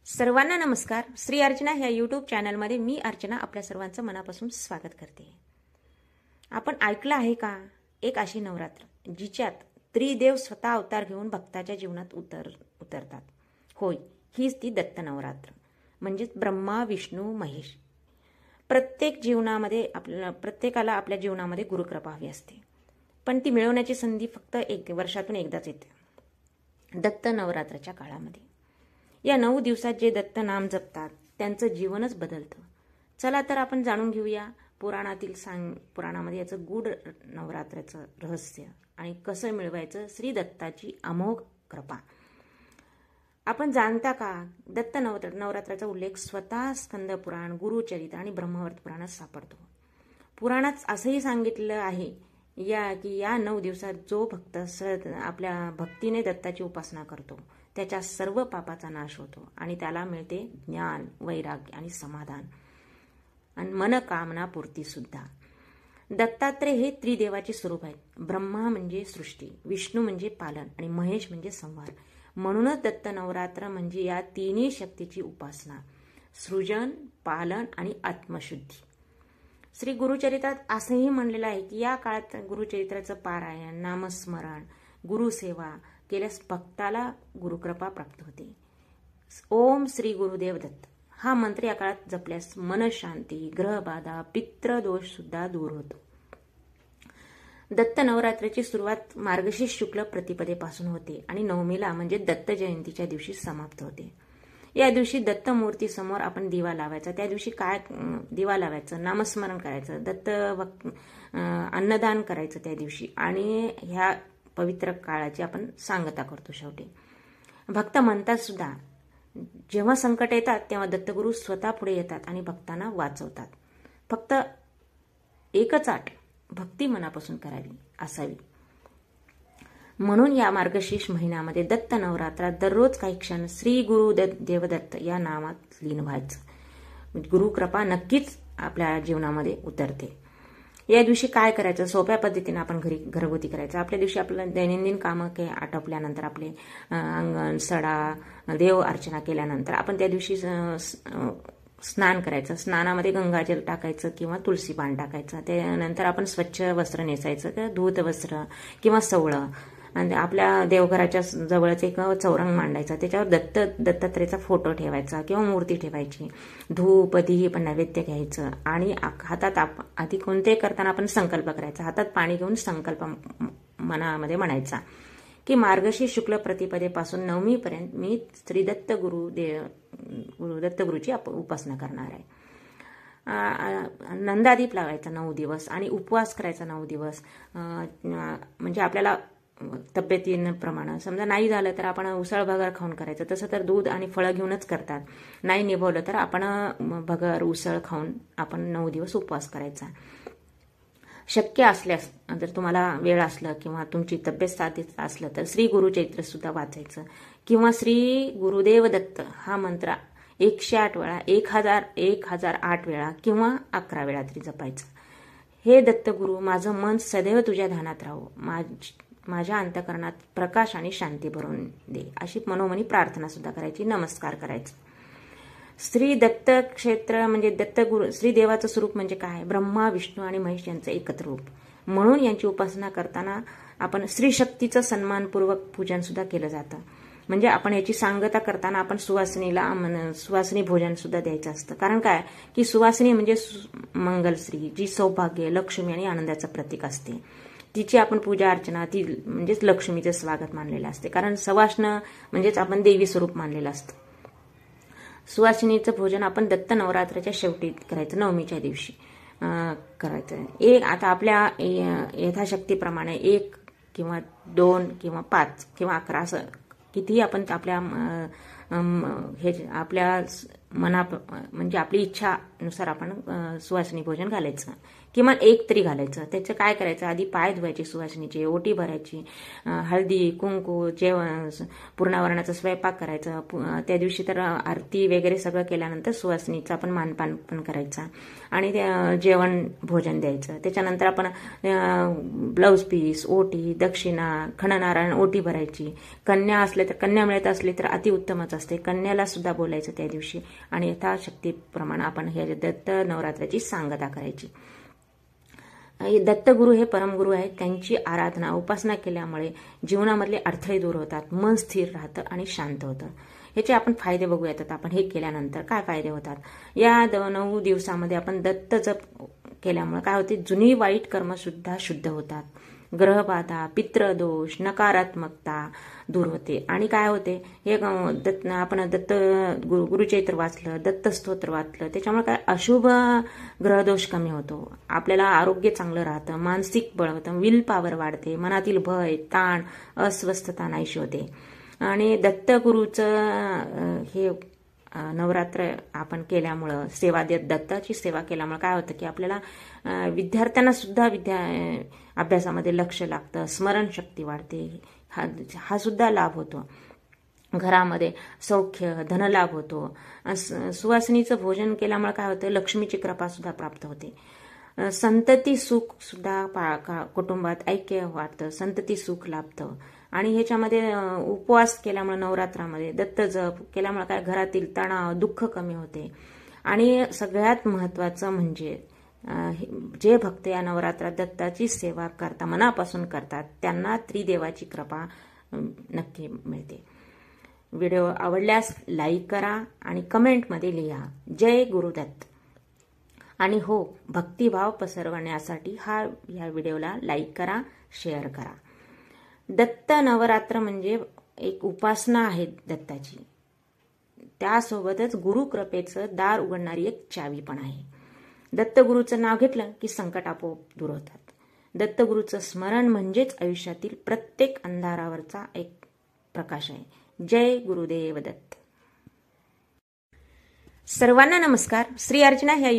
सर्वांना नमस्कार. श्री अर्चना ह्या यूट्यूब चॅनलमध्ये मी अर्चना आपल्या सर्वांचं मनापासून स्वागत करते. आपण ऐकलं आहे का, एक अशी नवरात्र जिच्यात त्रिदेव स्वतः अवतार घेऊन भक्ताच्या जीवनात उतरतात. होय, हीच ती दत्त नवरात्र, म्हणजेच ब्रह्मा विष्णू महेश. प्रत्येकाला आपल्या जीवनामध्ये गुरुकृपा हवी असते, पण ती मिळवण्याची संधी फक्त वर्षातून एकदाच येते, दत्त नवरात्राच्या काळामध्ये. या 9 दिवसात जे दत्त नाम जपतात त्यांचं जीवनच बदलतं. चला तर आपण जाणून घेऊया पुराणामध्ये याचं गूढ नवरात्राचं रहस्य आणि कसं मिळवायचं श्री दत्ताची अमोघ कृपा. आपण जाणता का, दत्त नवरात्राचा उल्लेख स्वतः स्कंद पुराण, गुरुचरित्र आणि ब्रह्मवर्त पुराणात सापडतो. पुराणात असंही सांगितलं आहे की या 9 दिवसात जो भक्त आपल्या भक्तीने दत्ताची उपासना करतो त्याच्या सर्व पापाचा नाश होतो आणि त्याला मिळते ज्ञान, वैराग्य आणि समाधान आणि मनकामना पूर्ती सुद्धा. दत्तात्रय हे त्रिदेवाचे स्वरूप आहेत. ब्रह्मा म्हणजे सृष्टी, विष्णू म्हणजे पालन आणि महेश म्हणजे संहार. म्हणूनच दत्त नवरात्र म्हणजे या तिन्ही शक्तीची उपासना, सृजन, पालन आणि आत्मशुद्धी. श्री गुरुचरित्रात असंही म्हणलेलं आहे की या काळात गुरुचरित्राचं पारायण, नामस्मरण, गुरुसेवा केल्यास भक्ताला गुरुकृपा प्राप्त होते. ओम श्री गुरुदेव दत्त हा मंत्र या काळात जपल्यास मनशांती, ग्रहबाधा, पितृदोष सुद्धा दूर होतो. दत्त नवरात्राची सुरुवात मार्गशीर्ष शुक्ल प्रतिपदेपासून होते आणि नवमीला म्हणजे दत्त जयंतीच्या दिवशी समाप्त होते. या दिवशी दत्त मूर्ती समोर आपण दिवा लावायचा. त्या दिवशी काय दिवा लावायचं, नामस्मरण करायचं, अन्नदान करायचं त्या दिवशी आणि ह्या पवित्र काळाची आपण सांगता करतो. शेवटी भक्त म्हणतात सुद्धा, जेव्हा संकट येतात तेव्हा दत्तगुरु स्वतः पुढे येतात आणि भक्तांना वाचवतात. फक्त एकच अट, भक्ती मनापासून असावी. म्हणून या मार्गशीर्ष महिन्यामध्ये दत्त नवरात्रात दररोज काही क्षण श्री गुरु देवदत्त या नामात लीन व्हायचं. गुरुकृपा नक्कीच आपल्या जीवनामध्ये उतरते. या दिवशी काय करायचं, सोप्या पद्धतीने आपण घरगुती करायचं. आपल्या दिवशी आपल्याला दैनंदिन कामं आटोपल्यानंतर, आपले अंगण, सडा, देव अर्चना केल्यानंतर आपण त्या दिवशी स्नान करायचं. स्नानामध्ये गंगाजल टाकायचं किंवा तुळशी पान टाकायचं. त्यानंतर आपण स्वच्छ वस्त्र नेसायचं, किंवा धूत वस्त्र किंवा सवळं, आणि आपल्या देवघराच्या जवळच एक चौरंग मांडायचा. त्याच्यावर दत्तात्रेयाचा फोटो ठेवायचा किंवा मूर्ती ठेवायची. धूप, दीप, नैवेद्य घ्यायचं आणि हातात आधी कोणतेही करताना आपण संकल्प करायचा. हातात पाणी घेऊन संकल्प मनामध्ये म्हणायचा की मार्गशीर्ष शुक्ल प्रतिपदेपासून नवमीपर्यंत मी श्री दत्तगुरूची उपासना करणार आहे. नंदादीप लावायचा 9 दिवस आणि उपवास करायचा 9 दिवस. म्हणजे आपल्याला तब्येतीप्रमाणे समजा नाही झालं तर आपण उसळ भगर खाऊन करायचं. तसं तर दूध आणि फळं घेऊनच करतात. नाही निभवलं तर आपण भगर, उसळ खाऊन आपण 9 दिवस उपवास करायचा. शक्य असल्यास जर तुम्हाला वेळ असलं किंवा तुमची तब्येत साधीत असलं तर श्री गुरुचरित्र सुद्धा वाचायचं किंवा श्री गुरुदेव दत्त हा मंत्र 108 वेळा, 1008 वेळा किंवा 11 वेळा तरी जपायचं. हे दत्तगुरु, माझं मन सदैव तुझ्या ध्यानात राहो, माझ्या अंतःकरणात प्रकाश आणि शांती भरून दे, अशी मनोमनी प्रार्थना सुद्धा करायची, नमस्कार करायचा. श्री दत्त क्षेत्र म्हणजे दत्तगुरु, श्री देवाचं स्वरूप म्हणजे काय, ब्रह्मा, विष्णू आणि महेश यांचं एकत्र रूप. म्हणून यांची उपासना करताना आपण श्री शक्तीचं सन्मानपूर्वक पूजन सुद्धा केलं जातं. म्हणजे आपण याची सांगता करताना आपण सुवासिनी भोजन सुद्धा द्यायचं असतं. कारण काय की सुवासिनी म्हणजे मंगलश्री, जी सौभाग्य, लक्ष्मी आणि आनंदाचं प्रतीक असते. तिची आपण पूजा अर्चना, ती म्हणजेच लक्ष्मीचे स्वागत मानलेलं असते. कारण सवाष्ण म्हणजेच आपण देवी स्वरूप मानलेलं असतं. सुवासिनीचं भोजन आपण दत्त नवरात्राच्या शेवटी करायचं, नवमीच्या दिवशी करायचं. आता आपल्या यथाशक्तीप्रमाणे 1 किंवा 2 किंवा 5 किंवा 11 असं कितीही आपण आपल्या म्हणजे आपली इच्छानुसार आपण सुवासिनी भोजन घालायचं, किमान एक तरी घालायचं. त्याचं काय करायचं, आधी पाय धुवायचे सुवासिनीचे, ओटी भरायची, हळदी कुंकू, जेवण, पूर्णावरणाचा स्वयंपाक करायचा. त्या दिवशी तर आरती वगैरे सगळं केल्यानंतर सुवासिनीचा पण मानपान पण करायचा आणि जेवण भोजन द्यायचं. त्याच्यानंतर आपण ब्लाऊज पीस, ओटी, दक्षिणा, खणनारायण ओटी भरायची. कन्या असले तर, कन्या मिळत असली तर अतिउत्तमच असते, कन्याला सुद्धा बोलायचं त्या दिवशी आणि यथाशक्तीप्रमाणे आपण हे दत्त नवरात्राची सांगता करायची. दत्तगुरु हे परमगुरु आहेत. त्यांची आराधना, उपासना केल्यामुळे जीवनामधले अडथळे दूर होतात, मन स्थिर राहतं आणि शांत होतं. याचे आपण फायदे बघूयात. आपण हे केल्यानंतर काय फायदे होतात. या 9 दिवसामध्ये आपण दत्त जप केल्यामुळे काय होते, जुनी वाईट कर्म सुद्धा शुद्ध होतात. ग्रहबाधा, पितृदोष, नकारात्मकता दूर होते. आणि काय होते, हे आपण दत्त गुरुचरित्र वाचलं, दत्त स्तोत्र वाचलं, त्याच्यामुळे काय अशुभ ग्रहदोष कमी होतो, आपल्याला आरोग्य चांगलं राहतं, मानसिक बळ होतं, विल पॉवर वाढते, मनातील भय, ताण, अस्वस्थता नाहीशी होते. आणि दत्तगुरूचं हे नवरात्र आपण केल्यामुळं, दत्ताची सेवा केल्यामुळे काय होतं की आपल्याला विद्यार्थ्यांना सुद्धा अभ्यासामध्ये लक्ष लागतं, स्मरणशक्ती वाढते, हा सुद्धा लाभ होतो. घरामध्ये सौख्य, धनलाभ होतो. सुवासिनीचं भोजन केल्यामुळे काय होतं, लक्ष्मीची कृपा सुद्धा प्राप्त होते. संतती सुख सुद्धा कुटुंबात ऐक्य वाढतं, संतती सुख लाभतं. आणि ह्याच्यामध्ये उपवास केल्यामुळे, नवरात्रामध्ये दत्त जप केल्यामुळे काय घरातील तणाव, दुःख कमी होते. आणि सगळ्यात महत्त्वाचं म्हणजे जे भक्त या नवरात्रात दत्ताची सेवा करता, मनापासून करतात, त्यांना त्रिदेवाची कृपा नक्की मिळते. व्हिडिओ आवडल्यास लाईक करा आणि कमेंटमध्ये लिहा जय गुरुदत्त. आणि हो, भक्तिभाव पसरवण्यासाठी या व्हिडिओला लाईक करा, शेअर करा. दत्त नवरात्र म्हणजे एक उपासना आहे दत्ताची, त्यासोबतच गुरुकृपेचं दार उघडणारी एक चावी पण आहे. दत्तगुरूचं नाव घेतलं की संकट आपोआप दूर होतात. दत्तगुरूचं स्मरण म्हणजेच आयुष्यातील प्रत्येक अंधारावरचा एक प्रकाश आहे. जय गुरुदेव दत्त. सर्वांना नमस्कार. श्री अर्चना ह्या